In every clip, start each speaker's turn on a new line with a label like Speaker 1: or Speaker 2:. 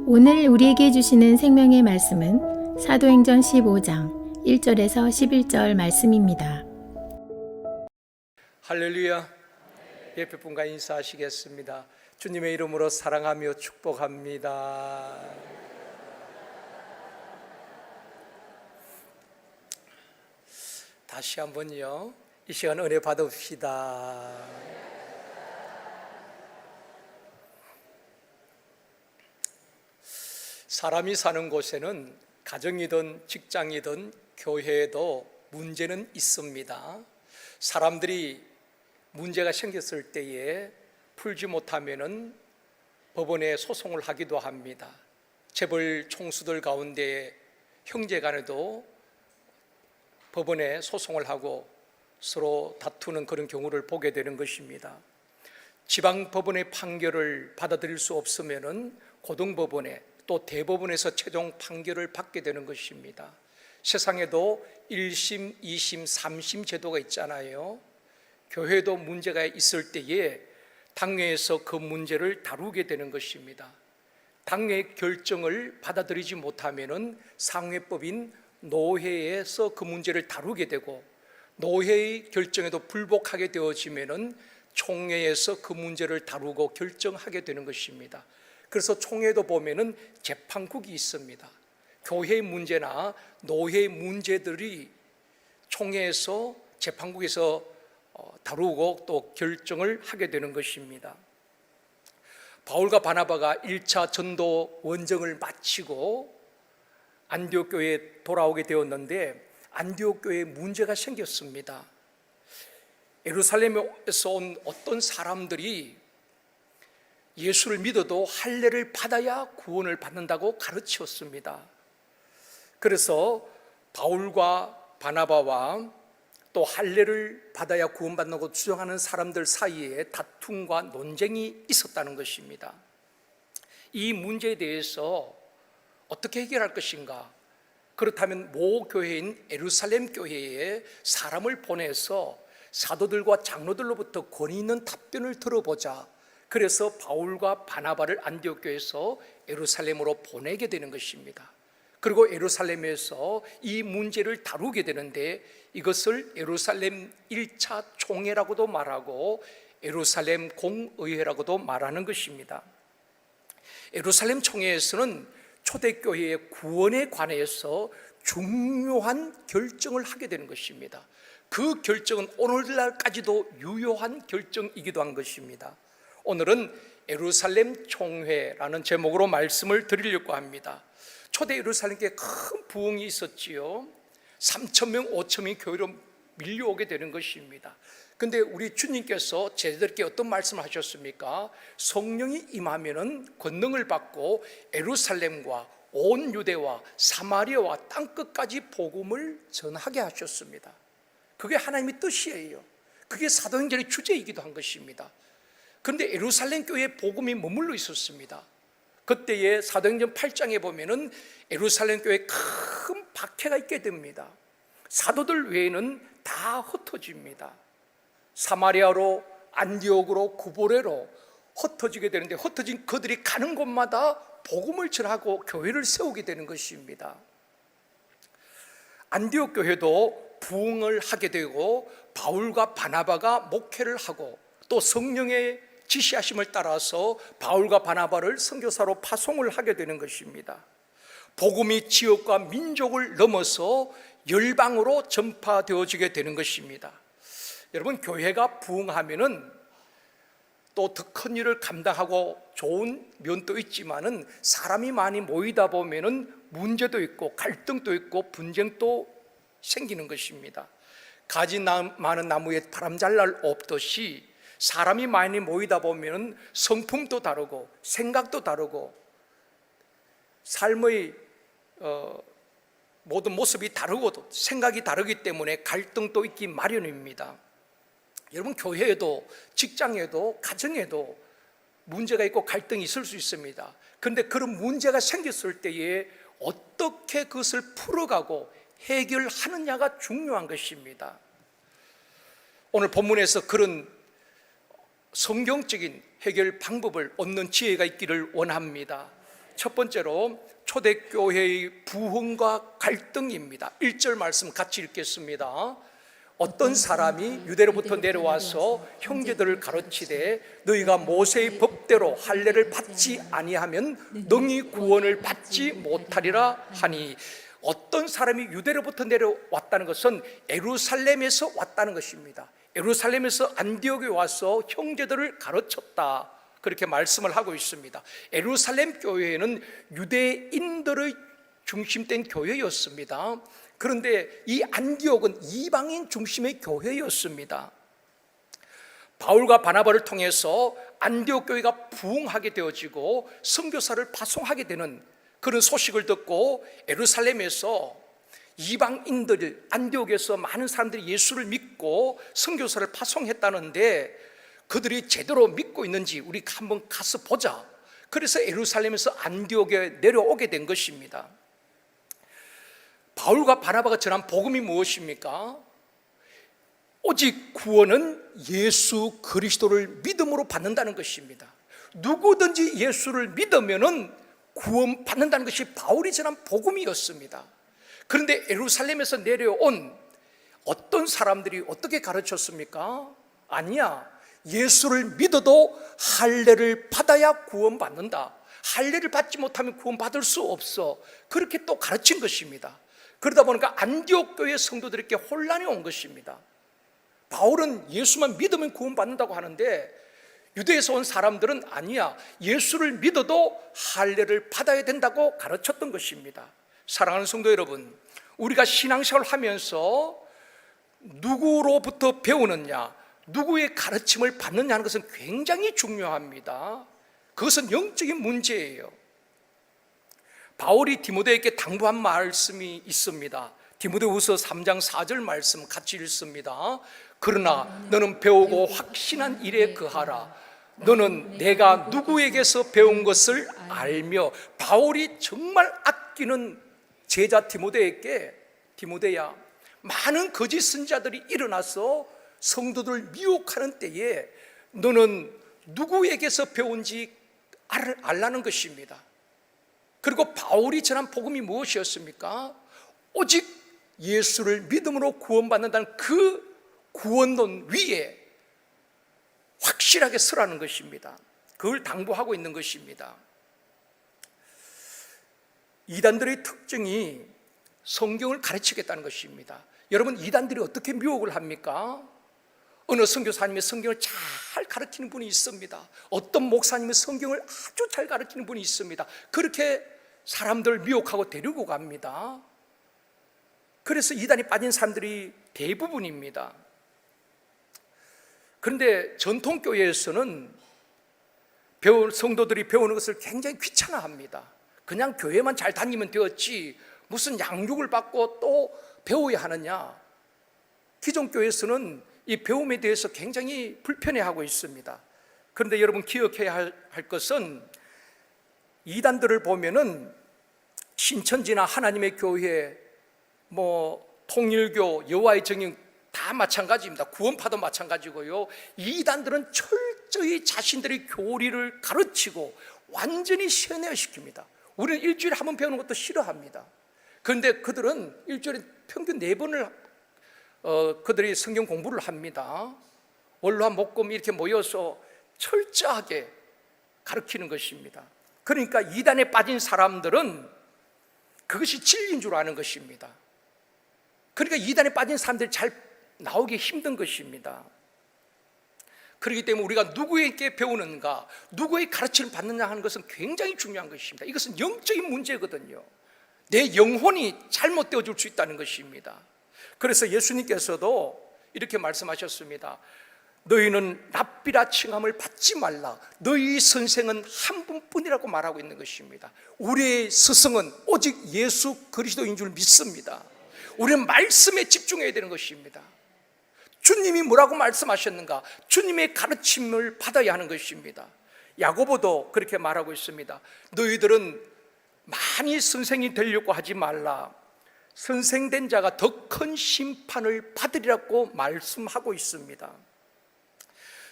Speaker 1: 오늘 우리에게 주시는 생명의 말씀은 사도행전 15장 1절에서 11절 말씀입니다.
Speaker 2: 할렐루야. 옆에 분과 인사하시겠습니다. 주님의 이름으로 사랑하며 축복합니다. 다시 한번요, 이 시간 은혜 받읍시다. 사람이 사는 곳에는 가정이든 직장이든 교회에도 문제는 있습니다. 사람들이 문제가 생겼을 때에 풀지 못하면은 법원에 소송을 하기도 합니다. 재벌 총수들 가운데 형제간에도 법원에 소송을 하고 서로 다투는 그런 경우를 보게 되는 것입니다. 지방 법원의 판결을 받아들일 수 없으면은 고등법원에 또 대법원에서 최종 판결을 받게 되는 것입니다. 세상에도 1심, 2심, 3심 제도가 있잖아요. 교회도 문제가 있을 때에 당회에서 그 문제를 다루게 되는 것입니다. 당회 결정을 받아들이지 못하면은 상회법인 노회에서 그 문제를 다루게 되고, 노회의 결정에도 불복하게 되어지면은 총회에서 그 문제를 다루고 결정하게 되는 것입니다. 그래서 총회도 보면은 재판국이 있습니다. 교회의 문제나 노회의 문제들이 총회에서 재판국에서 다루고 또 결정을 하게 되는 것입니다. 바울과 바나바가 1차 전도 원정을 마치고 안디옥 교회에 돌아오게 되었는데, 안디옥 교회에 문제가 생겼습니다. 예루살렘에서 온 어떤 사람들이 예수를 믿어도 할례를 받아야 구원을 받는다고 가르치었습니다. 그래서 바울과 바나바와 또 할례를 받아야 구원받는다고 주장하는 사람들 사이에 다툼과 논쟁이 있었다는 것입니다. 이 문제에 대해서 어떻게 해결할 것인가? 그렇다면 모 교회인 예루살렘 교회에 사람을 보내서 사도들과 장로들로부터 권위 있는 답변을 들어보자. 그래서 바울과 바나바를 안디옥 교회에서 예루살렘으로 보내게 되는 것입니다. 그리고 예루살렘에서 이 문제를 다루게 되는데, 이것을 예루살렘 1차 총회라고도 말하고 예루살렘 공의회라고도 말하는 것입니다. 예루살렘 총회에서는 초대교회의 구원에 관해서 중요한 결정을 하게 되는 것입니다. 그 결정은 오늘날까지도 유효한 결정이기도 한 것입니다. 오늘은 예루살렘 총회라는 제목으로 말씀을 드리려고 합니다. 초대 예루살렘교회에 큰 부흥이 있었지요. 3,000명, 5,000명이 교회로 밀려오게 되는 것입니다. 근데 우리 주님께서 제자들께 어떤 말씀을 하셨습니까? 성령이 임하면은 권능을 받고 예루살렘과 온 유대와 사마리아와 땅끝까지 복음을 전하게 하셨습니다. 그게 하나님의 뜻이에요. 그게 사도행전의 주제이기도 한 것입니다. 그런데 예루살렘 교회에 복음이 머물러 있었습니다. 그때의 사도행전 8장에 보면은 예루살렘 교회에 큰 박해가 있게 됩니다. 사도들 외에는 다 흩어집니다. 사마리아로, 안디옥으로, 구보레로 흩어지게 되는데, 흩어진 그들이 가는 곳마다 복음을 전하고 교회를 세우게 되는 것입니다. 안디옥 교회도 부흥을 하게 되고 바울과 바나바가 목회를 하고 또 성령의 지시하심을 따라서 바울과 바나바를 선교사로 파송을 하게 되는 것입니다. 복음이 지역과 민족을 넘어서 열방으로 전파되어지게 되는 것입니다. 여러분, 교회가 부흥하면은 또 더 큰 일을 감당하고 좋은 면도 있지만은 사람이 많이 모이다 보면은 문제도 있고 갈등도 있고 분쟁도 생기는 것입니다. 가지 많은 나무에 바람 잘 날 없듯이 사람이 많이 모이다 보면 성품도 다르고 생각도 다르고 삶의 모든 모습이 다르고 생각이 다르기 때문에 갈등도 있기 마련입니다. 여러분, 교회에도 직장에도 가정에도 문제가 있고 갈등이 있을 수 있습니다. 그런데 그런 문제가 생겼을 때에 어떻게 그것을 풀어가고 해결하느냐가 중요한 것입니다. 오늘 본문에서 그런 성경적인 해결 방법을 얻는 지혜가 있기를 원합니다. 첫 번째로 초대교회의 부흥과 갈등입니다. 1절 말씀 같이 읽겠습니다. 어떤 사람이 유대로부터 내려와서 형제들을 가르치되 너희가 모세의 법대로 할례를 받지 아니하면 능히 구원을 받지 못하리라 하니, 어떤 사람이 유대로부터 내려왔다는 것은 예루살렘에서 왔다는 것입니다. 예루살렘에서 안디옥에 와서 형제들을 가르쳤다, 그렇게 말씀을 하고 있습니다. 예루살렘 교회는 유대인들의 중심된 교회였습니다. 그런데 이 안디옥은 이방인 중심의 교회였습니다. 바울과 바나바를 통해서 안디옥 교회가 부흥하게 되어지고 선교사를 파송하게 되는 그런 소식을 듣고 예루살렘에서 이방인들, 안디옥에서 많은 사람들이 예수를 믿고 선교사를 파송했다는데, 그들이 제대로 믿고 있는지 우리 한번 가서 보자. 그래서 예루살렘에서 안디옥에 내려오게 된 것입니다. 바울과 바나바가 전한 복음이 무엇입니까? 오직 구원은 예수 그리스도를 믿음으로 받는다는 것입니다. 누구든지 예수를 믿으면은 구원 받는다는 것이 바울이 전한 복음이었습니다. 그런데 예루살렘에서 내려온 어떤 사람들이 어떻게 가르쳤습니까? 아니야, 예수를 믿어도 할례를 받아야 구원받는다, 할례를 받지 못하면 구원받을 수 없어, 그렇게 또 가르친 것입니다. 그러다 보니까 안디옥 교회 성도들에게 혼란이 온 것입니다. 바울은 예수만 믿으면 구원받는다고 하는데 유대에서 온 사람들은 아니야, 예수를 믿어도 할례를 받아야 된다고 가르쳤던 것입니다. 사랑하는 성도 여러분, 우리가 신앙생활을 하면서 누구로부터 배우느냐, 누구의 가르침을 받느냐 하는 것은 굉장히 중요합니다. 그것은 영적인 문제예요. 바울이 디모데에게 당부한 말씀이 있습니다. 디모데후서 3장 4절 말씀 같이 읽습니다. 그러나 너는 배우고 확신한 일에 거하라. 너는 내가 누구에게서 배운 것을 알며, 바울이 정말 아끼는 제자 디모데에게, 디모데야, 많은 거짓 선지자들이 일어나서 성도들을 미혹하는 때에 너는 누구에게서 배운지 알라는 것입니다. 그리고 바울이 전한 복음이 무엇이었습니까? 오직 예수를 믿음으로 구원받는다는 그 구원론 위에 확실하게 서라는 것입니다. 그걸 당부하고 있는 것입니다. 이단들의 특징이 성경을 가르치겠다는 것입니다. 여러분, 이단들이 어떻게 미혹을 합니까? 어느 선교사님의 성경을 잘 가르치는 분이 있습니다. 어떤 목사님의 성경을 아주 잘 가르치는 분이 있습니다. 그렇게 사람들 미혹하고 데리고 갑니다. 그래서 이단에 빠진 사람들이 대부분입니다. 그런데 전통교회에서는 성도들이 배우는 것을 굉장히 귀찮아합니다. 그냥 교회만 잘 다니면 되었지 무슨 양육을 받고 또 배워야 하느냐. 기존 교회에서는 이 배움에 대해서 굉장히 불편해하고 있습니다. 그런데 여러분 기억해야 할 것은, 이단들을 보면은 신천지나 하나님의 교회, 통일교, 여호와의 증인 다 마찬가지입니다. 구원파도 마찬가지고요. 이단들은 철저히 자신들의 교리를 가르치고 완전히 세뇌시킵니다. 우리는 일주일에 한 번 배우는 것도 싫어합니다. 그런데 그들은 일주일에 평균 4번을 그들이 성경 공부를 합니다. 월화 목금 이렇게 모여서 철저하게 가르치는 것입니다. 그러니까 이단에 빠진 사람들은 그것이 진리인 줄 아는 것입니다. 그러니까 이단에 빠진 사람들이 잘 나오기 힘든 것입니다. 그렇기 때문에 우리가 누구에게 배우는가, 누구의 가르침을 받느냐 하는 것은 굉장히 중요한 것입니다. 이것은 영적인 문제거든요. 내 영혼이 잘못되어질 수 있다는 것입니다. 그래서 예수님께서도 이렇게 말씀하셨습니다. 너희는 랍비라 칭함을 받지 말라. 너희 선생은 한 분뿐이라고 말하고 있는 것입니다. 우리의 스승은 오직 예수 그리스도인 줄 믿습니다. 우리는 말씀에 집중해야 되는 것입니다. 주님이 뭐라고 말씀하셨는가? 주님의 가르침을 받아야 하는 것입니다. 야고보도 그렇게 말하고 있습니다. 너희들은 많이 선생이 되려고 하지 말라. 선생된 자가 더 큰 심판을 받으리라고 말씀하고 있습니다.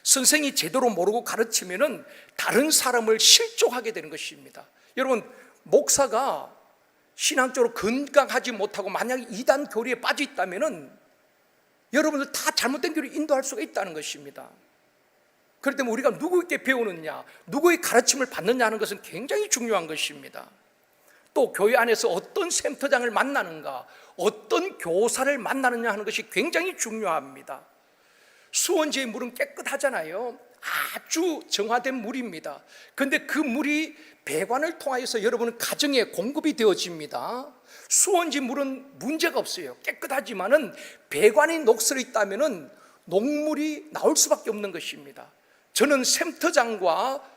Speaker 2: 선생이 제대로 모르고 가르치면은 다른 사람을 실족하게 되는 것입니다. 여러분, 목사가 신앙적으로 건강하지 못하고 만약에 이단 교리에 빠져 있다면은 여러분들 다 잘못된 교리를 인도할 수가 있다는 것입니다. 그렇기 때문에 우리가 누구에게 배우느냐, 누구의 가르침을 받느냐 하는 것은 굉장히 중요한 것입니다. 또 교회 안에서 어떤 센터장을 만나는가, 어떤 교사를 만나느냐 하는 것이 굉장히 중요합니다. 수원지의 물은 깨끗하잖아요. 아주 정화된 물입니다. 그런데 그 물이 배관을 통하여서 여러분은 가정에 공급이 되어집니다. 수원지 물은 문제가 없어요. 깨끗하지만은 배관이 녹슬어 있다면은 녹물이 나올 수밖에 없는 것입니다. 저는 센터장과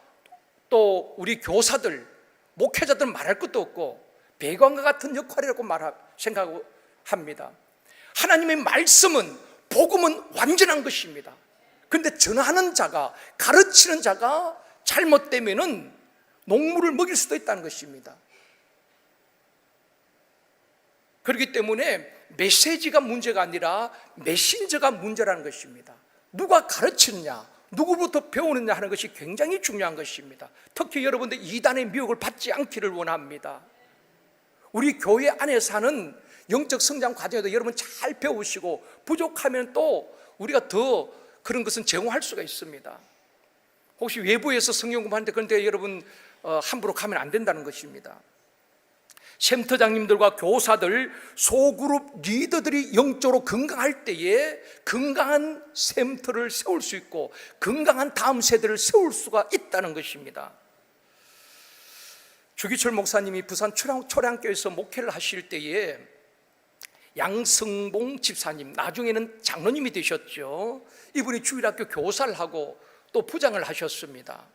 Speaker 2: 또 우리 교사들, 목회자들 말할 것도 없고 배관과 같은 역할이라고 생각합니다. 하나님의 말씀은, 복음은 완전한 것입니다. 그런데 전하는 자가, 가르치는 자가 잘못되면은 녹물을 먹일 수도 있다는 것입니다. 그렇기 때문에 메시지가 문제가 아니라 메신저가 문제라는 것입니다. 누가 가르치느냐, 누구부터 배우느냐 하는 것이 굉장히 중요한 것입니다. 특히 여러분들 이단의 미혹을 받지 않기를 원합니다. 우리 교회 안에서 하는 영적 성장 과정에도 여러분 잘 배우시고 부족하면 또 우리가 더 그런 것은 제공할 수가 있습니다. 혹시 외부에서 성경 공부하는데 그런데 여러분 함부로 가면 안 된다는 것입니다. 샘터장님들과 교사들, 소그룹 리더들이 영적으로 건강할 때에 건강한 샘터를 세울 수 있고 건강한 다음 세대를 세울 수가 있다는 것입니다. 주기철 목사님이 부산 초량교에서 목회를 하실 때에 양승봉 집사님, 나중에는 장로님이 되셨죠. 이분이 주일학교 교사를 하고 또 부장을 하셨습니다.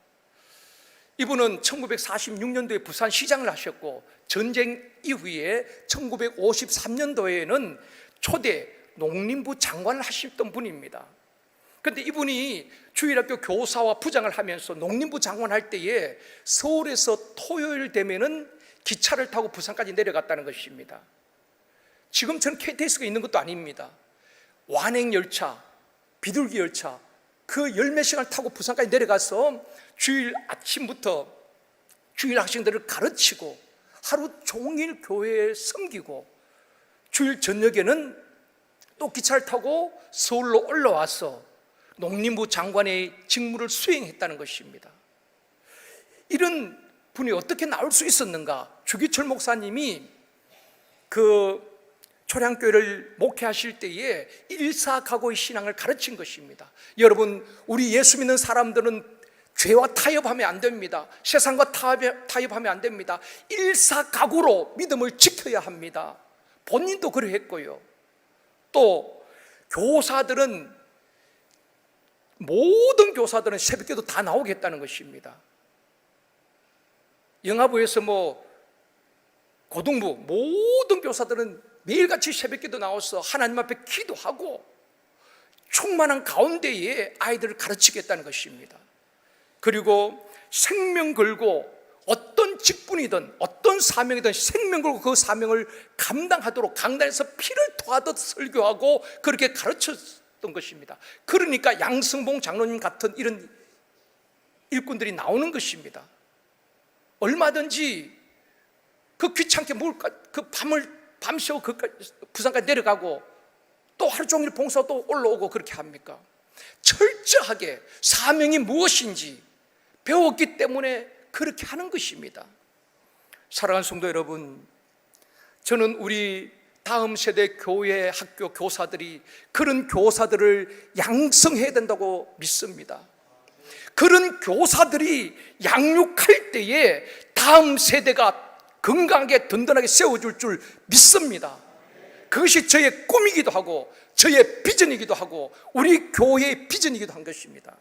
Speaker 2: 이분은 1946년도에 부산시장을 하셨고 전쟁 이후에 1953년도에는 초대 농림부 장관을 하셨던 분입니다. 그런데 이분이 주일학교 교사와 부장을 하면서 농림부 장관 할 때에 서울에서 토요일 되면은 기차를 타고 부산까지 내려갔다는 것입니다. 지금처럼 KTX가 있는 것도 아닙니다. 완행열차, 비둘기 열차, 그 열몇 시간 타고 부산까지 내려가서 주일 아침부터 주일 학생들을 가르치고 하루 종일 교회에 섬기고 주일 저녁에는 또 기차를 타고 서울로 올라와서 농림부 장관의 직무를 수행했다는 것입니다. 이런 분이 어떻게 나올 수 있었는가? 주기철 목사님이 그 초량교회를 목회하실 때에 일사각오의 신앙을 가르친 것입니다. 여러분, 우리 예수 믿는 사람들은 죄와 타협하면 안 됩니다. 세상과 타협하면 안 됩니다. 일사각오로 믿음을 지켜야 합니다. 본인도 그래 했고요. 또 모든 교사들은 새벽기도 다 나오겠다는 것입니다. 영화부에서 고등부 모든 교사들은 매일같이 새벽기도 나와서 하나님 앞에 기도하고 충만한 가운데에 아이들을 가르치겠다는 것입니다. 그리고 생명 걸고 어떤 직분이든 어떤 사명이든 생명 걸고 그 사명을 감당하도록 강단에서 피를 토하듯 설교하고 그렇게 가르쳤던 것입니다. 그러니까 양승봉 장로님 같은 이런 일꾼들이 나오는 것입니다. 얼마든지 그 귀찮게 밤새워 부산까지 내려가고 또 하루 종일 봉사 또 올라오고 그렇게 합니까? 철저하게 사명이 무엇인지 배웠기 때문에 그렇게 하는 것입니다. 사랑하는 성도 여러분, 저는 우리 다음 세대 교회 학교 교사들이 그런 교사들을 양성해야 된다고 믿습니다. 그런 교사들이 양육할 때에 다음 세대가 건강하게 든든하게 세워줄 줄 믿습니다. 그것이 저의 꿈이기도 하고 저의 비전이기도 하고 우리 교회의 비전이기도 한 것입니다.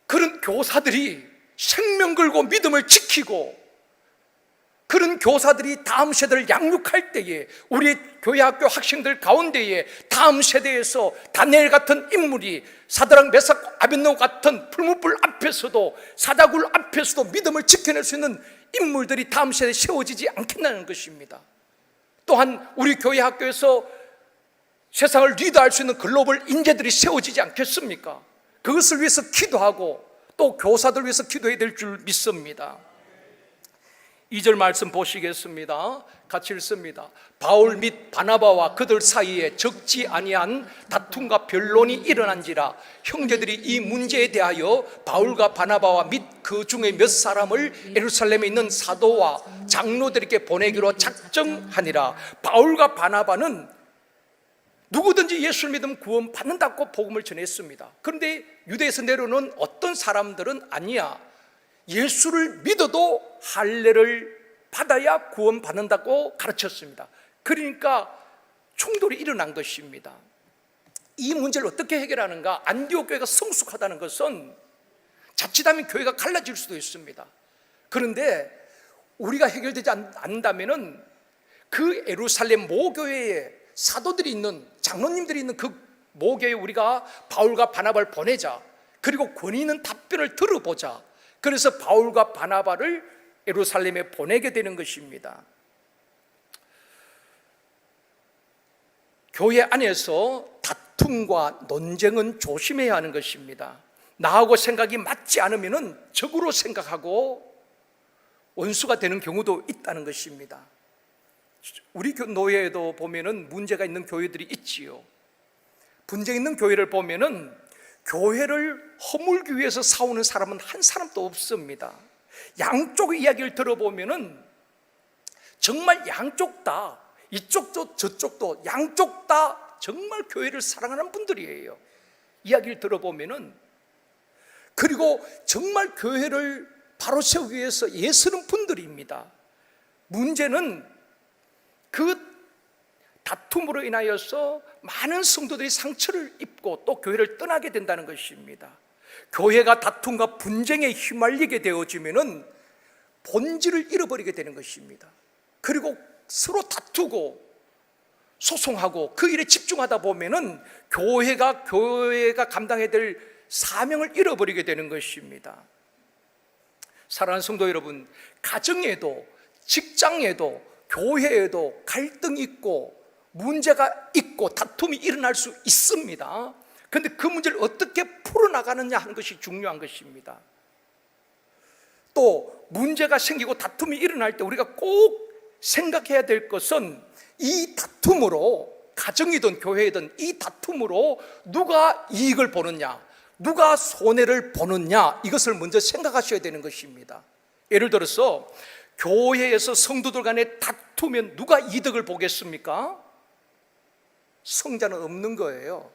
Speaker 2: 그런 교사들이 생명 걸고 믿음을 지키고 그런 교사들이 다음 세대를 양육할 때에 우리 교회 학교 학생들 가운데에 다음 세대에서 다니엘 같은 인물이 사드락 메삭 아벳nego 같은 풀무불 앞에서도 사자굴 앞에서도 믿음을 지켜낼 수 있는 인물들이 다음 세대에 세워지지 않겠다는 것입니다. 또한 우리 교회 학교에서 세상을 리드할 수 있는 글로벌 인재들이 세워지지 않겠습니까? 그것을 위해서 기도하고 또 교사들 위해서 기도해야 될 줄 믿습니다. 2절 말씀 보시겠습니다. 같이 읽습니다. 바울 및 바나바와 그들 사이에 적지 아니한 다툼과 변론이 일어난지라 형제들이 이 문제에 대하여 바울과 바나바와 및 그 중에 몇 사람을 예루살렘에 있는 사도와 장로들에게 보내기로 작정하니라. 바울과 바나바는 누구든지 예수를 믿으면 구원 받는다고 복음을 전했습니다. 그런데 유대에서 내려오는 어떤 사람들은 아니야, 예수를 믿어도 할례를 받아야 구원 받는다고 가르쳤습니다. 그러니까 충돌이 일어난 것입니다. 이 문제를 어떻게 해결하는가? 안디옥 교회가 성숙하다는 것은 자칫하면 교회가 갈라질 수도 있습니다. 그런데 우리가 해결되지 않는다면은 그 예루살렘 모교회에 사도들이 있는, 장로님들이 있는 그 모교회에 우리가 바울과 바나바를 보내자. 그리고 권위 있는 답변을 들어보자. 그래서 바울과 바나바를 예루살렘에 보내게 되는 것입니다. 교회 안에서 다툼과 논쟁은 조심해야 하는 것입니다. 나하고 생각이 맞지 않으면 적으로 생각하고 원수가 되는 경우도 있다는 것입니다. 우리 노예에도 보면은 문제가 있는 교회들이 있지요. 분쟁 있는 교회를 보면은 교회를 허물기 위해서 싸우는 사람은 한 사람도 없습니다. 양쪽의 이야기를 들어보면은 정말 양쪽 다, 이쪽도 저쪽도 양쪽 다 정말 교회를 사랑하는 분들이에요. 이야기를 들어보면은, 그리고 정말 교회를 바로 세우기 위해서 애쓰는 분들입니다. 문제는 그 다툼으로 인하여서 많은 성도들이 상처를 입고 또 교회를 떠나게 된다는 것입니다. 교회가 다툼과 분쟁에 휘말리게 되어지면은 본질을 잃어버리게 되는 것입니다. 그리고 서로 다투고 소송하고 그 일에 집중하다 보면은 교회가 감당해야 될 사명을 잃어버리게 되는 것입니다. 사랑하는 성도 여러분, 가정에도 직장에도 교회에도 갈등이 있고 문제가 있고 다툼이 일어날 수 있습니다. 그런데 그 문제를 어떻게 풀어나가느냐 하는 것이 중요한 것입니다. 또 문제가 생기고 다툼이 일어날 때 우리가 꼭 생각해야 될 것은 이 다툼으로, 가정이든 교회이든 이 다툼으로 누가 이익을 보느냐, 누가 손해를 보느냐, 이것을 먼저 생각하셔야 되는 것입니다. 예를 들어서 교회에서 성도들 간에 다투면 누가 이득을 보겠습니까? 성자는 없는 거예요.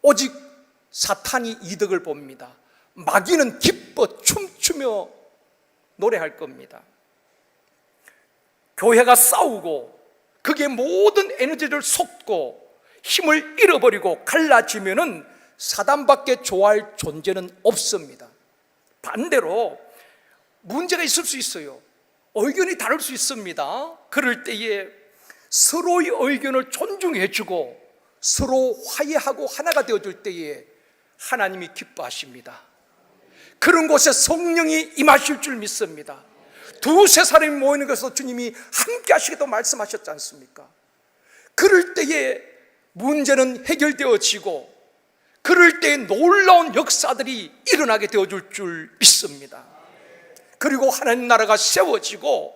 Speaker 2: 오직 사탄이 이득을 봅니다. 마귀는 기뻐 춤추며 노래할 겁니다. 교회가 싸우고 그게 모든 에너지를 쏟고 힘을 잃어버리고 갈라지면은 사단밖에 좋아할 존재는 없습니다. 반대로 문제가 있을 수 있어요. 의견이 다를 수 있습니다. 그럴 때에 서로의 의견을 존중해주고 서로 화해하고 하나가 되어줄 때에 하나님이 기뻐하십니다. 그런 곳에 성령이 임하실 줄 믿습니다. 두세 사람이 모이는 것에서 주님이 함께 하시겠다고 말씀하셨지 않습니까? 그럴 때에 문제는 해결되어지고 그럴 때에 놀라운 역사들이 일어나게 되어줄 줄 믿습니다. 그리고 하나님 나라가 세워지고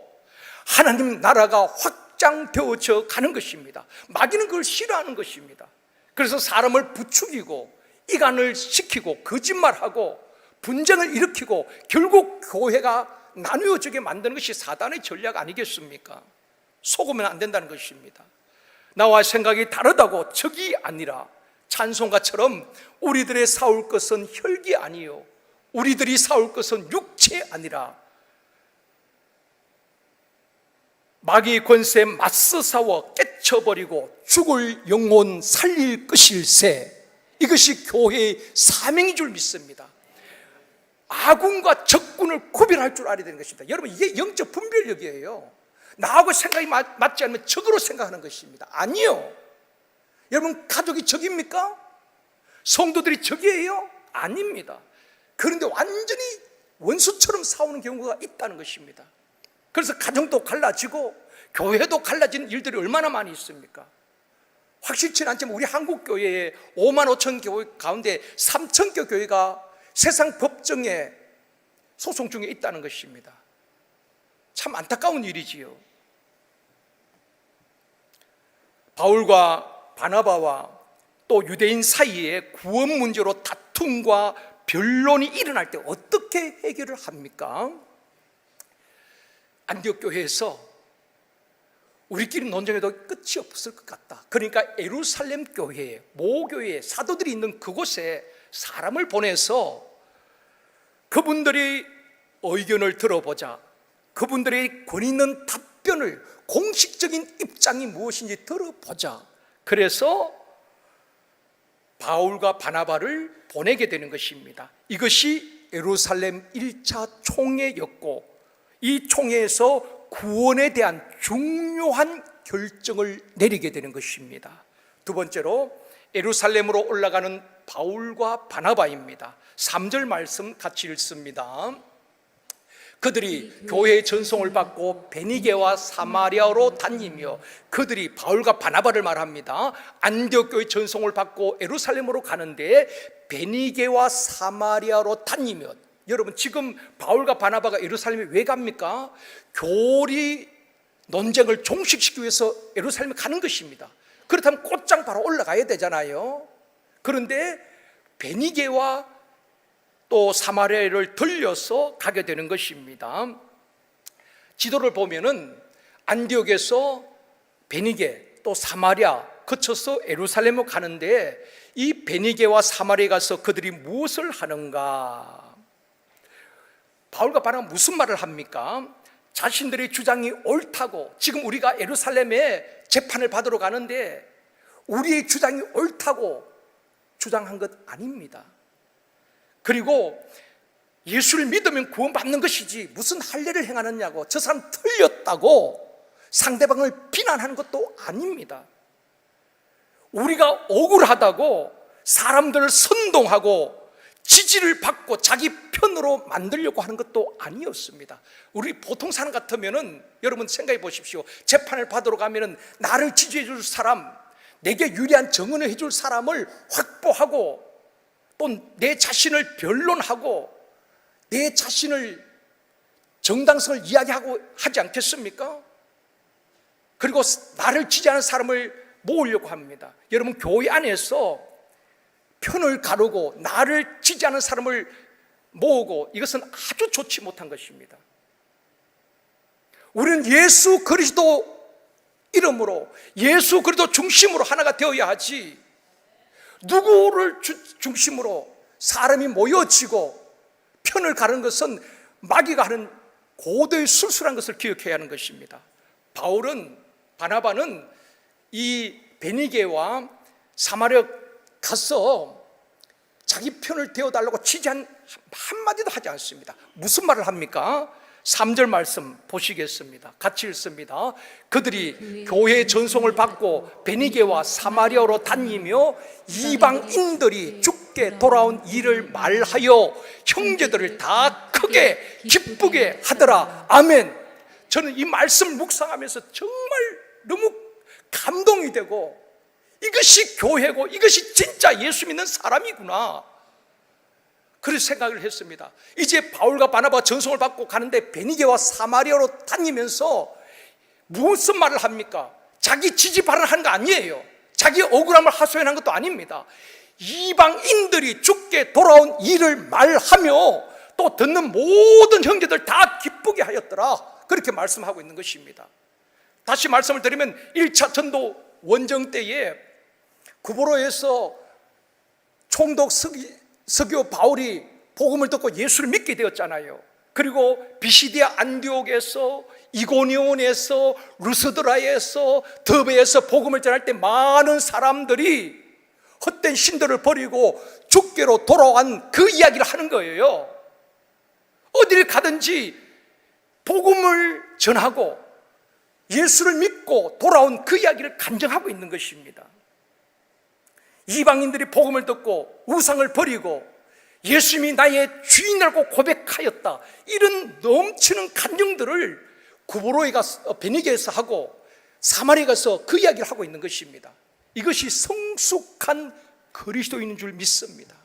Speaker 2: 하나님 나라가 확장되어져 가는 것입니다. 마귀는 그걸 싫어하는 것입니다. 그래서 사람을 부추기고 이간을 시키고 거짓말하고 분쟁을 일으키고 결국 교회가 나누어지게 만드는 것이 사단의 전략 아니겠습니까? 속으면 안 된다는 것입니다. 나와 생각이 다르다고 적이 아니라 찬송가처럼 우리들의 싸울 것은 혈기 아니요 우리들이 싸울 것은 육체 아니라 마귀의 권세에 맞서 싸워 깨쳐버리고 죽을 영혼 살릴 것일세. 이것이 교회의 사명인 줄 믿습니다. 아군과 적군을 구별할 줄 알아야 되는 것입니다. 여러분, 이게 영적 분별력이에요. 나하고 생각이 맞지 않으면 적으로 생각하는 것입니다. 아니요. 여러분, 가족이 적입니까? 성도들이 적이에요? 아닙니다. 그런데 완전히 원수처럼 싸우는 경우가 있다는 것입니다. 그래서 가정도 갈라지고 교회도 갈라지는 일들이 얼마나 많이 있습니까? 확실치는 않지만 우리 한국 교회에 5만 5천 교회 가운데 3천 개 교회가 세상 법정에 소송 중에 있다는 것입니다. 참 안타까운 일이지요. 바울과 바나바와 또 유대인 사이에 구원 문제로 다툼과 변론이 일어날 때 어떻게 해결을 합니까? 안디옥 교회에서 우리끼리 논쟁해도 끝이 없을 것 같다. 그러니까 예루살렘 교회에, 모교회에 사도들이 있는 그곳에 사람을 보내서 그분들이 의견을 들어보자. 그분들의 권위 있는 답변을, 공식적인 입장이 무엇인지 들어보자. 그래서 바울과 바나바를 보내게 되는 것입니다. 이것이 예루살렘 1차 총회였고, 이 총회에서 구원에 대한 중요한 결정을 내리게 되는 것입니다. 두 번째로 예루살렘으로 올라가는 바울과 바나바입니다. 3절 말씀 같이 읽습니다. 그들이 교회의 전송을 받고 베니게와 사마리아로 다니며, 그들이 바울과 바나바를 말합니다. 안디옥 교회 전송을 받고 예루살렘으로 가는데 베니게와 사마리아로 다니며, 여러분 지금 바울과 바나바가 예루살렘에 왜 갑니까? 교리 논쟁을 종식시키기 위해서 예루살렘에 가는 것입니다. 그렇다면 곧장 바로 올라가야 되잖아요. 그런데 베니게와 또 사마리아를 들려서 가게 되는 것입니다. 지도를 보면은 안디옥에서 베니게 또 사마리아 거쳐서 예루살렘으로 가는데, 이 베니게와 사마리아에 가서 그들이 무엇을 하는가? 바울과 바나바가 무슨 말을 합니까? 자신들의 주장이 옳다고, 지금 우리가 예루살렘에 재판을 받으러 가는데 우리의 주장이 옳다고 주장한 것 아닙니다. 그리고 예수를 믿으면 구원받는 것이지 무슨 할례를 행하느냐고, 저 사람 틀렸다고 상대방을 비난하는 것도 아닙니다. 우리가 억울하다고 사람들을 선동하고 지지를 받고 자기 편으로 만들려고 하는 것도 아니었습니다. 우리 보통 사람 같으면은, 여러분 생각해 보십시오. 재판을 받으러 가면은 나를 지지해 줄 사람, 내게 유리한 증언을 해줄 사람을 확보하고, 또 내 자신을 변론하고 내 자신을 정당성을 이야기하고 하지 않겠습니까? 그리고 나를 지지하는 사람을 모으려고 합니다. 여러분, 교회 안에서 편을 가르고 나를 지지하는 사람을 모으고, 이것은 아주 좋지 못한 것입니다. 우리는 예수 그리스도 이름으로, 예수 그리스도 중심으로 하나가 되어야 하지, 누구를 중심으로 사람이 모여지고 편을 가르는 것은 마귀가 하는 고도의 술수란 것을 기억해야 하는 것입니다. 바울은, 바나바는 이 베니게와 사마리아 가서 자기 편을 되어달라고 지지한 한마디도 하지 않습니다. 무슨 말을 합니까? 3절 말씀 보시겠습니다. 같이 읽습니다. 그들이 교회의 전송을 받고 베니게와 사마리아로 다니며 이방인들이 죽게 돌아온 일을 말하여 형제들을 다 크게 기쁘게 하더라. 아멘. 저는 이 말씀을 묵상하면서 정말 너무 감동이 되고, 이것이 교회고 이것이 진짜 예수 믿는 사람이구나, 그런 생각을 했습니다. 이제 바울과 바나바가 전송을 받고 가는데 베니게와 사마리아로 다니면서 무슨 말을 합니까? 자기 지지 발언하는 거 아니에요. 자기 억울함을 하소연한 것도 아닙니다. 이방인들이 죽게 돌아온 일을 말하며 또 듣는 모든 형제들 다 기쁘게 하였더라, 그렇게 말씀하고 있는 것입니다. 다시 말씀을 드리면 1차 전도 원정 때에 구보로에서 총독 서기오 바울이 복음을 듣고 예수를 믿게 되었잖아요. 그리고 비시디아 안디옥에서, 이고니온에서, 루스드라에서, 더베에서 복음을 전할 때 많은 사람들이 헛된 신들을 버리고 주께로 돌아온 그 이야기를 하는 거예요. 어디를 가든지 복음을 전하고 예수를 믿고 돌아온 그 이야기를 간증하고 있는 것입니다. 이방인들이 복음을 듣고 우상을 버리고 예수님이 나의 주인이라고 고백하였다, 이런 넘치는 간증들을 구보로에 가서, 베니게에서 하고 사마리아에 가서 그 이야기를 하고 있는 것입니다. 이것이 성숙한 그리스도인인 줄 믿습니다.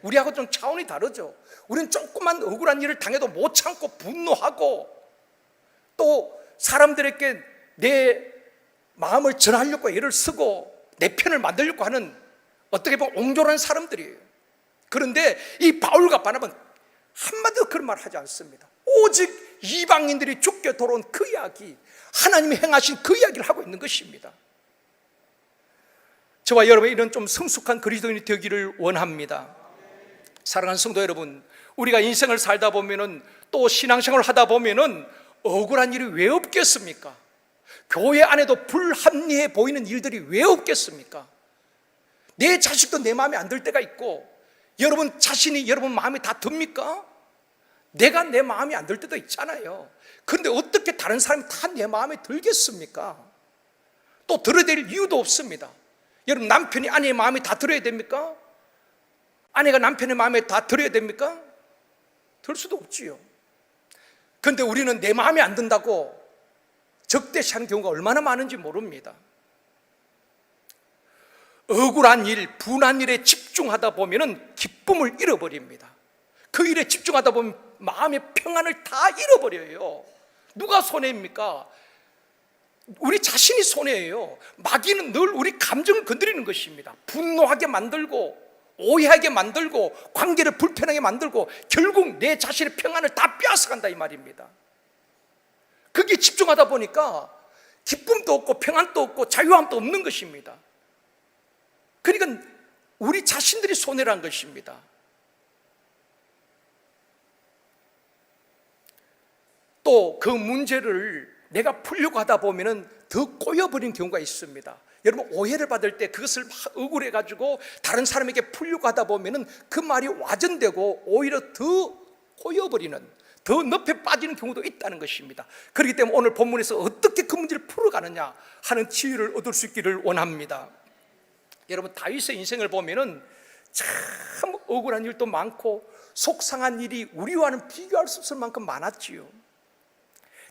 Speaker 2: 우리하고 좀 차원이 다르죠. 우리는 조그만 억울한 일을 당해도 못 참고 분노하고 또 사람들에게 내 마음을 전하려고 애를 쓰고 내 편을 만들려고 하는 어떻게 보면 옹졸한 사람들이에요. 그런데 이 바울과 바나바는 한마디도 그런 말 하지 않습니다. 오직 이방인들이 죽게 돌아온 그 이야기, 하나님이 행하신 그 이야기를 하고 있는 것입니다. 저와 여러분 이런 좀 성숙한 그리스도인이 되기를 원합니다. 사랑하는 성도 여러분, 우리가 인생을 살다 보면은 또 신앙생활을 하다 보면은 억울한 일이 왜 없겠습니까? 교회 안에도 불합리해 보이는 일들이 왜 없겠습니까? 내 자식도 내 마음에 안 들 때가 있고, 여러분 자신이 여러분 마음에 다 듭니까? 내가 내 마음에 안 들 때도 있잖아요. 그런데 어떻게 다른 사람이 다 내 마음에 들겠습니까? 또 들어야 될 이유도 없습니다. 여러분 남편이 아내의 마음에 다 들어야 됩니까? 아내가 남편의 마음에 다 들어야 됩니까? 들 수도 없지요. 그런데 우리는 내 마음에 안 든다고 적대시하는 경우가 얼마나 많은지 모릅니다. 억울한 일, 분한 일에 집중하다 보면 기쁨을 잃어버립니다. 그 일에 집중하다 보면 마음의 평안을 다 잃어버려요. 누가 손해입니까? 우리 자신이 손해예요. 마귀는 늘 우리 감정을 건드리는 것입니다. 분노하게 만들고 오해하게 만들고 관계를 불편하게 만들고 결국 내 자신의 평안을 다 빼앗아간다 이 말입니다. 거기에 집중하다 보니까 기쁨도 없고 평안도 없고 자유함도 없는 것입니다. 그러니까 우리 자신들이 손해란 것입니다. 또 그 문제를 내가 풀려고 하다 보면 더 꼬여버린 경우가 있습니다. 여러분 오해를 받을 때 그것을 막 억울해가지고 다른 사람에게 풀려고 하다 보면 그 말이 와전되고 오히려 더 꼬여버리는, 더 늪에 빠지는 경우도 있다는 것입니다. 그렇기 때문에 오늘 본문에서 어떻게 그 문제를 풀어가느냐 하는 지혜를 얻을 수 있기를 원합니다. 여러분 다윗의 인생을 보면 참 억울한 일도 많고 속상한 일이 우리와는 비교할 수 없을 만큼 많았지요.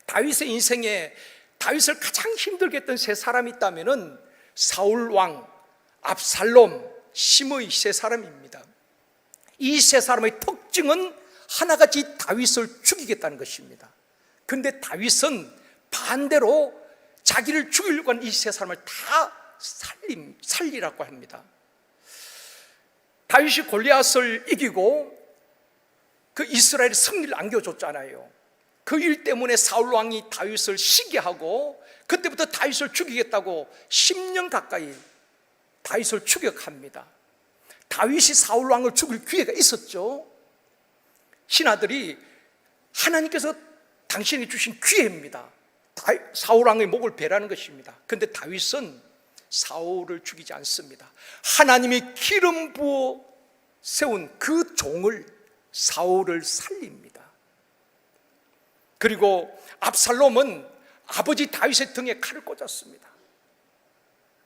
Speaker 2: 다윗의 인생에 다윗을 가장 힘들게 했던 세 사람이 있다면 사울 왕, 압살롬, 시므이 세 사람입니다. 이 세 사람의 특징은 하나같이 다윗을 죽이겠다는 것입니다. 그런데 다윗은 반대로 자기를 죽이려고 하는 이 세 사람을 다 살리라고 합니다. 다윗이 골리앗을 이기고 그 이스라엘의 승리를 안겨줬잖아요. 그 일 때문에 사울 왕이 다윗을 시기하고 그때부터 다윗을 죽이겠다고 10년 가까이 다윗을 추격합니다. 다윗이 사울 왕을 죽일 기회가 있었죠. 신하들이 하나님께서 당신이 주신 기회입니다. 사울 왕의 목을 베라는 것입니다. 그런데 다윗은 사울을 죽이지 않습니다. 하나님이 기름 부어 세운 그 종을 사울을 살립니다. 그리고 압살롬은 아버지 다윗의 등에 칼을 꽂았습니다.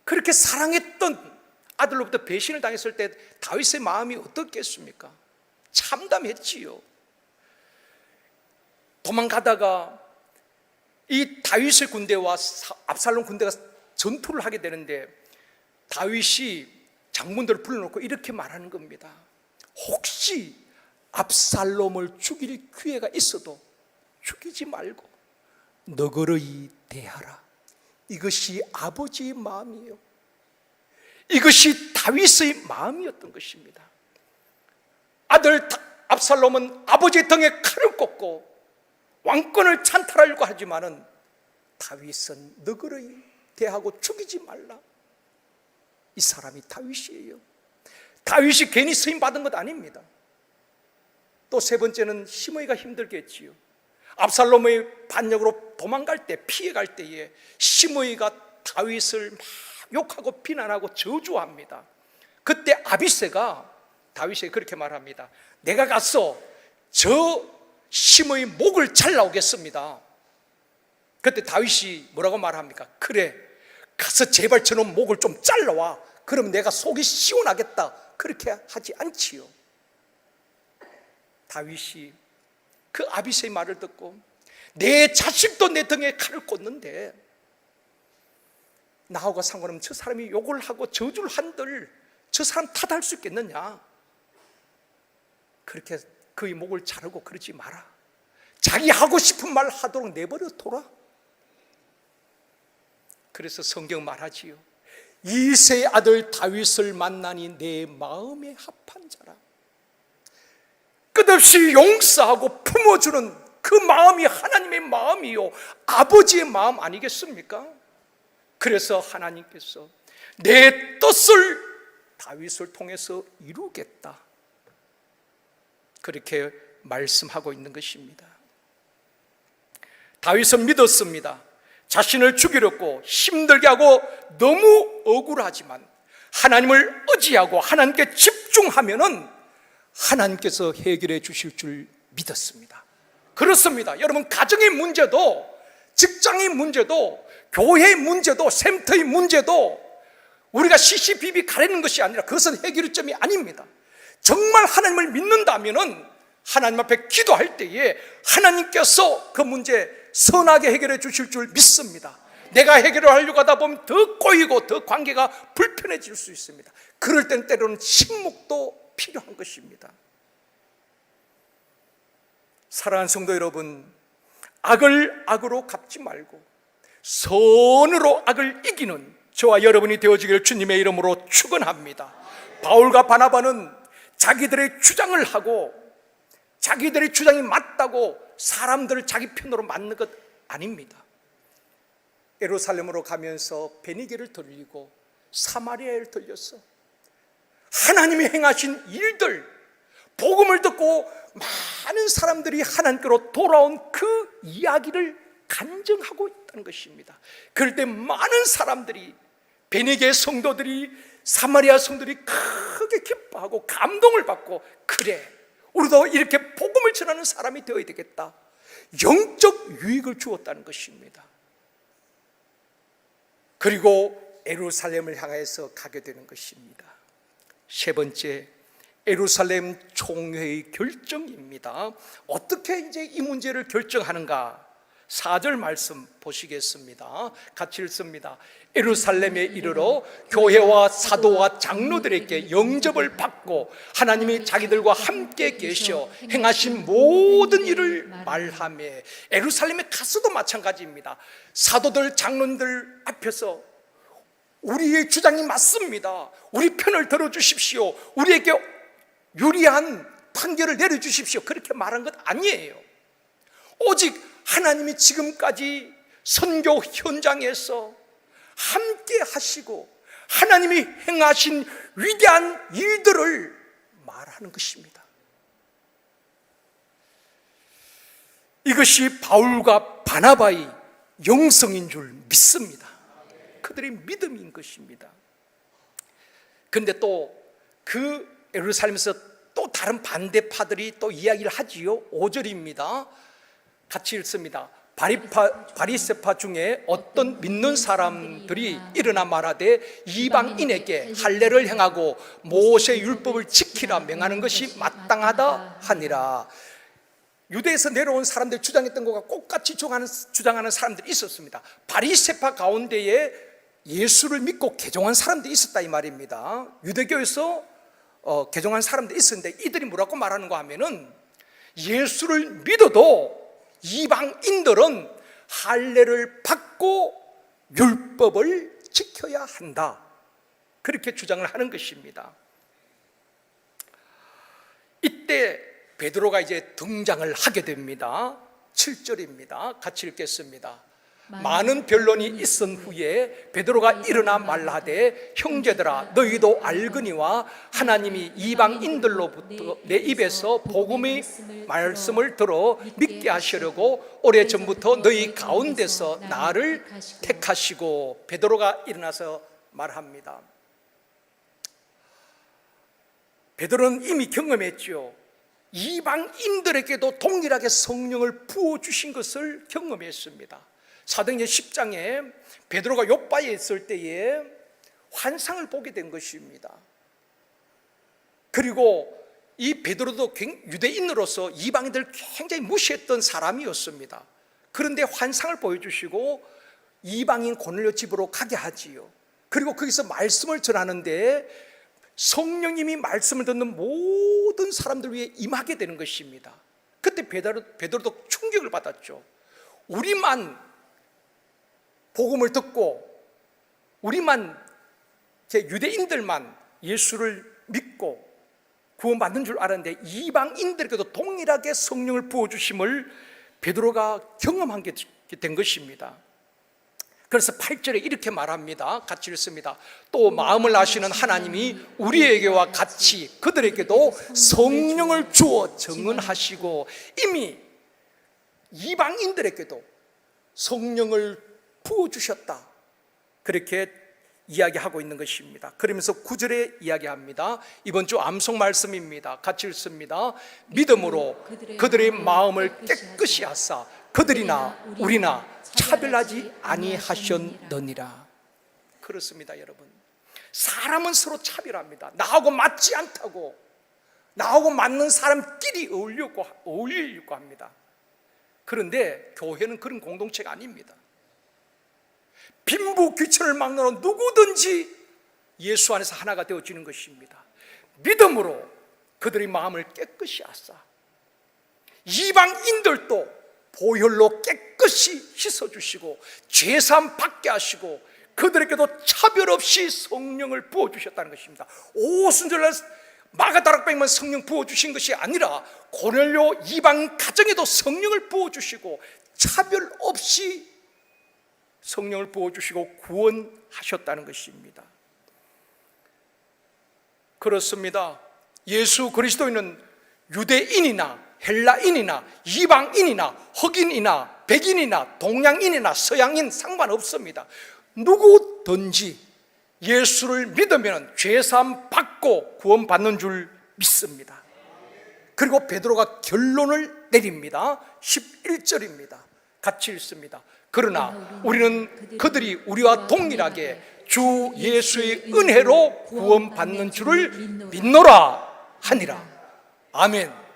Speaker 2: 그렇게 사랑했던 아들로부터 배신을 당했을 때 다윗의 마음이 어떻겠습니까? 참담했지요. 도망가다가 이 다윗의 군대와 압살롬 군대가 전투를 하게 되는데 다윗이 장군들을 불러놓고 이렇게 말하는 겁니다. 혹시 압살롬을 죽일 기회가 있어도 죽이지 말고 너그러이 대하라. 이것이 아버지의 마음이에요. 이것이 다윗의 마음이었던 것입니다. 아들 압살롬은 아버지의 등에 칼을 꽂고 왕권을 찬탈하려고 하지만은 다윗은 너그러이 대하고 죽이지 말라. 이 사람이 다윗이에요. 다윗이 괜히 쓰임 받은 것 아닙니다. 또 세 번째는 시므이가 힘들겠지요. 압살롬의 반역으로 도망갈 때, 피해갈 때에 시므이가 다윗을 막 욕하고 비난하고 저주합니다. 그때 아비새가 다윗에게 그렇게 말합니다. 내가 가서 저 시므이 목을 잘라오겠습니다. 그때 다윗이 뭐라고 말합니까? 그래, 가서 제발 저놈 목을 좀 잘라와. 그럼 내가 속이 시원하겠다. 그렇게 하지 않지요. 다윗이 그 아비새의 말을 듣고 내 자식도 내 등에 칼을 꽂는데 나하고 상관없으면 저 사람이 욕을 하고 저주를 한들 저 사람 탓할 수 있겠느냐? 그렇게 그의 목을 자르고 그러지 마라. 자기 하고 싶은 말 하도록 내버려 둬라. 그래서 성경 말하지요. 이새의 아들 다윗을 만나니 내 마음에 합한 자라. 끝없이 용서하고 품어주는 그 마음이 하나님의 마음이요, 아버지의 마음 아니겠습니까? 그래서 하나님께서 내 뜻을 다윗을 통해서 이루겠다, 그렇게 말씀하고 있는 것입니다. 다윗은 믿었습니다. 자신을 죽이려고 힘들게 하고 너무 억울하지만 하나님을 의지하고 하나님께 집중하면은 하나님께서 해결해 주실 줄 믿었습니다. 그렇습니다. 여러분, 가정의 문제도, 직장의 문제도, 교회의 문제도, 샘터의 문제도 우리가 시시비비 가리는 것이 아니라 그것은 해결점이 아닙니다. 정말 하나님을 믿는다면은 하나님 앞에 기도할 때에 하나님께서 그 문제 선하게 해결해 주실 줄 믿습니다. 내가 해결을 하려고 하다 보면 더 꼬이고 더 관계가 불편해질 수 있습니다. 그럴 땐 때로는 침묵도 필요한 것입니다. 사랑하는 성도 여러분, 악을 악으로 갚지 말고 선으로 악을 이기는 저와 여러분이 되어지기를 주님의 이름으로 축원합니다. 바울과 바나바는 자기들의 주장을 하고 자기들의 주장이 맞다고 사람들을 자기 편으로 맞는 것 아닙니다. 예루살렘으로 가면서 베니게를 들리고 사마리아를 들렸어. 하나님이 행하신 일들, 복음을 듣고 많은 사람들이 하나님께로 돌아온 그 이야기를 간증하고 있다는 것입니다. 그럴 때 많은 사람들이, 베니게 성도들이, 사마리아 성도들이 크게 기뻐하고 감동을 받고, 그래, 우리도 이렇게 복음을 전하는 사람이 되어야 되겠다, 영적 유익을 주었다는 것입니다. 그리고 예루살렘을 향해서 가게 되는 것입니다. 세 번째, 예루살렘 총회의 결정입니다. 어떻게 이제 이 문제를 결정하는가? 4절 말씀 보시겠습니다. 같이 읽습니다. 예루살렘에 이르러 교회와 사도와 장로들에게 영접을 받고 하나님이 자기들과 함께 계셔 행하신 모든 일을 말하며, 예루살렘에 가서도 마찬가지입니다. 사도들, 장로들 앞에서 우리의 주장이 맞습니다, 우리 편을 들어주십시오, 우리에게 유리한 판결을 내려주십시오, 그렇게 말한 것 아니에요. 오직 하나님이 지금까지 선교 현장에서 함께 하시고 하나님이 행하신 위대한 일들을 말하는 것입니다. 이것이 바울과 바나바의 영성인 줄 믿습니다. 그들의 믿음인 것입니다. 그런데 또 그 예루살렘에서 또 다른 반대파들이 또 이야기를 하지요. 5절입니다. 같이 읽습니다. 바리새파 중에 어떤 믿는 사람들이 일어나 말하되 이방인에게 할례를 행하고 모세 율법을 지키라 명하는 것이 마땅하다 하니라. 유대에서 내려온 사람들이 주장했던 것과 똑같이 주장하는 사람들이 있었습니다. 바리새파 가운데에 예수를 믿고 개종한 사람들이 있었다 이 말입니다. 유대교에서 개종한 사람들이 있었는데 이들이 뭐라고 말하는가 하면은, 예수를 믿어도 이방인들은 할례를 받고 율법을 지켜야 한다, 그렇게 주장을 하는 것입니다. 이때 베드로가 이제 등장을 하게 됩니다. 7절입니다. 같이 읽겠습니다. 많은 변론이 있은 후에 베드로가 일어나 말하되 형제들아, 너희도 알거니와 하나님이 이방인들로부터 내 입에서 복음의 말씀을 들어 믿게 하시려고 오래전부터 너희 가운데서 나를 택하시고. 베드로가 일어나서 말합니다. 베드로는 이미 경험했죠. 이방인들에게도 동일하게 성령을 부어주신 것을 경험했습니다. 사도행전 10장에 베드로가 욥바에 있을 때에 환상을 보게 된 것입니다. 그리고 이 베드로도 유대인으로서 이방인들을 굉장히 무시했던 사람이었습니다. 그런데 환상을 보여주시고 이방인 고넬료 집으로 가게 하지요. 그리고 거기서 말씀을 전하는데 성령님이 말씀을 듣는 모든 사람들 위해 임하게 되는 것입니다. 그때 베드로도 충격을 받았죠. 우리만 복음을 듣고 우리만 유대인들만 예수를 믿고 구원받는 줄 알았는데 이방인들에게도 동일하게 성령을 부어주심을 베드로가 경험한 게 된 것입니다. 그래서 8절에 이렇게 말합니다. 같이 읽습니다. 또 마음을 아시는 하나님이 우리에게와 같이 그들에게도 성령을 주어 증언하시고 이미 이방인들에게도 성령을 부어주셨다, 그렇게 이야기하고 있는 것입니다. 그러면서 9절에 이야기합니다. 이번 주 암송 말씀입니다. 같이 읽습니다. 믿음으로 그들의 마음을 깨끗이 하사 그들이나 우리나 차별하지 아니하셨느니라. 그렇습니다, 여러분. 사람은 서로 차별합니다. 나하고 맞지 않다고, 나하고 맞는 사람끼리 어울리려고 합니다. 그런데 교회는 그런 공동체가 아닙니다. 빈부귀천을 막론하고 누구든지 예수 안에서 하나가 되어지는 것입니다. 믿음으로 그들의 마음을 깨끗이 하사 이방인들도 보혈로 깨끗이 씻어주시고 죄사함 받게 하시고 그들에게도 차별 없이 성령을 부어주셨다는 것입니다. 오순절날 마가다락방에만 성령 부어주신 것이 아니라 고넬료 이방 가정에도 성령을 부어주시고 차별 없이 성령을 부어주시고 구원하셨다는 것입니다. 그렇습니다. 예수 그리스도인은 유대인이나 헬라인이나 이방인이나 흑인이나 백인이나 동양인이나 서양인 상관없습니다. 누구든지 예수를 믿으면 죄사함 받고 구원받는 줄 믿습니다. 그리고 베드로가 결론을 내립니다. 11절입니다. 같이 읽습니다. 그러나 우리는 그들이 우리와 동일하게 주 예수의 은혜로 구원받는 줄을 믿노라 하니라. 아멘.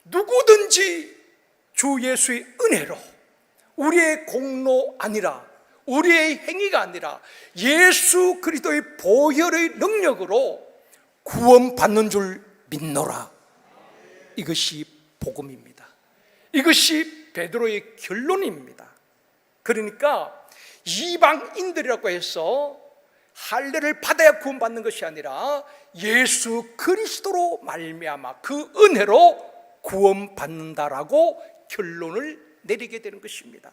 Speaker 2: 누구든지 주 예수의 은혜로, 우리의 공로 아니라 우리의 행위가 아니라 예수 그리스도의 보혈의 능력으로 구원받는 줄 믿노라. 이것이 복음입니다. 이것이 베드로의 결론입니다. 그러니까 이방인들이라고 해서 할례를 받아야 구원받는 것이 아니라 예수 그리스도로 말미암아 그 은혜로 구원받는다라고 결론을 내리게 되는 것입니다.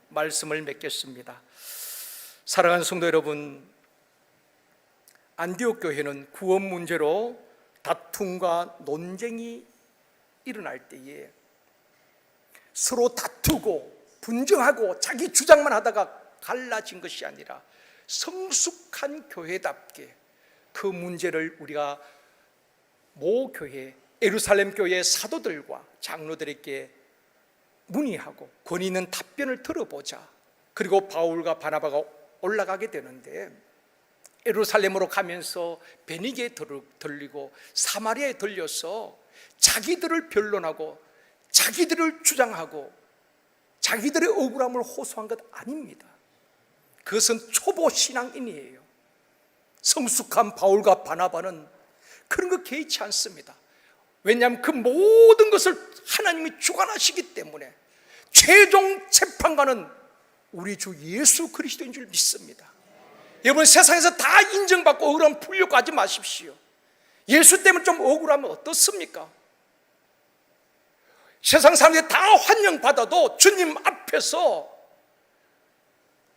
Speaker 2: 말씀을 맺겠습니다. 사랑하는 성도 여러분, 안디옥 교회는 구원 문제로 다툼과 논쟁이 일어날 때에 서로 다투고 분쟁하고 자기 주장만 하다가 갈라진 것이 아니라 성숙한 교회답게 그 문제를 우리가 모 교회, 예루살렘 교회의 사도들과 장로들에게 문의하고 권위 있는 답변을 들어보자. 그리고 바울과 바나바가 올라가게 되는데 예루살렘으로 가면서 베니게에 들리고 사마리아에 들려서 자기들을 변론하고 자기들을 주장하고 자기들의 억울함을 호소한 것 아닙니다. 그것은 초보 신앙인이에요. 성숙한 바울과 바나바는 그런 거 개의치 않습니다. 왜냐하면 그 모든 것을 하나님이 주관하시기 때문에 최종 재판관은 우리 주 예수 그리스도인 줄 믿습니다. 여러분, 세상에서 다 인정받고 억울함 풀려고 하지 마십시오. 예수 때문에 좀 억울하면 어떻습니까? 세상 사람들이 다 환영받아도 주님 앞에서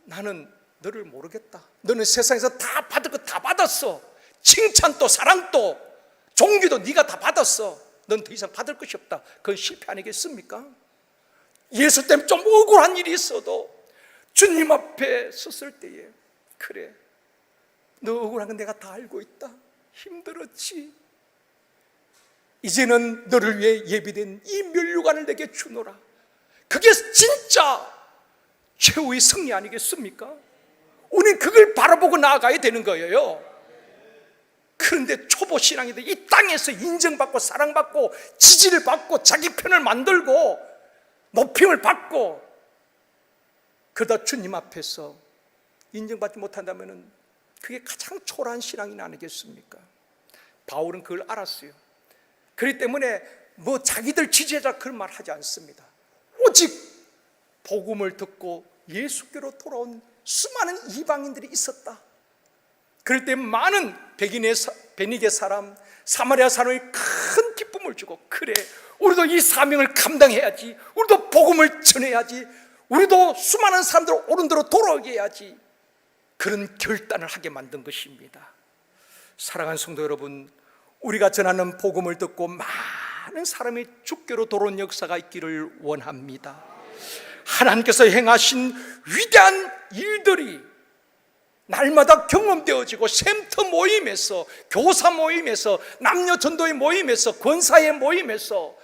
Speaker 2: 나는 너를 모르겠다. 너는 세상에서 다 받을 거 다 받았어. 칭찬도 사랑도 종기도 네가 다 받았어. 넌 더 이상 받을 것이 없다. 그건 실패 아니겠습니까? 예수 때문에 좀 억울한 일이 있어도 주님 앞에 섰을 때에 그래, 너 억울한 건 내가 다 알고 있다. 힘들었지. 이제는 너를 위해 예비된 이 면류관을 내게 주노라. 그게 진짜 최후의 승리 아니겠습니까? 우리는 그걸 바라보고 나아가야 되는 거예요. 그런데 초보 신앙인들 이 땅에서 인정받고 사랑받고 지지를 받고 자기 편을 만들고 높임을 받고 그러다 주님 앞에서 인정받지 못한다면 그게 가장 초라한 신앙이 아니겠습니까? 바울은 그걸 알았어요. 그렇기 때문에 뭐 자기들 지지자 그런 말 하지 않습니다. 오직 복음을 듣고 예수께로 돌아온 수많은 이방인들이 있었다. 그럴 때 많은 베니게 사람, 사마리아 사람이 큰 기쁨을 주고, 그래 우리도 이 사명을 감당해야지, 우리도 복음을 전해야지, 우리도 수많은 사람들 옳은 대로 돌아오게 해야지, 그런 결단을 하게 만든 것입니다. 사랑하는 성도 여러분, 우리가 전하는 복음을 듣고 많은 사람이 주께로 돌아온 역사가 있기를 원합니다. 하나님께서 행하신 위대한 일들이 날마다 경험되어지고, 샘터 모임에서, 교사 모임에서, 남녀 전도의 모임에서, 권사의 모임에서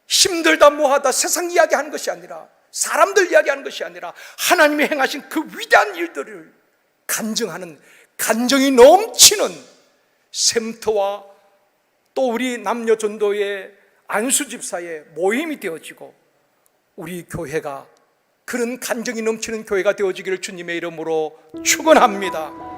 Speaker 2: 힘들다 뭐하다 세상 이야기하는 것이 아니라, 사람들 이야기하는 것이 아니라 하나님이 행하신 그 위대한 일들을 간증하는, 간정이 넘치는 샘터와 또 우리 남녀 전도의 안수 집사의 모임이 되어지고, 우리 교회가 그런 간정이 넘치는 교회가 되어지기를 주님의 이름으로 축원합니다.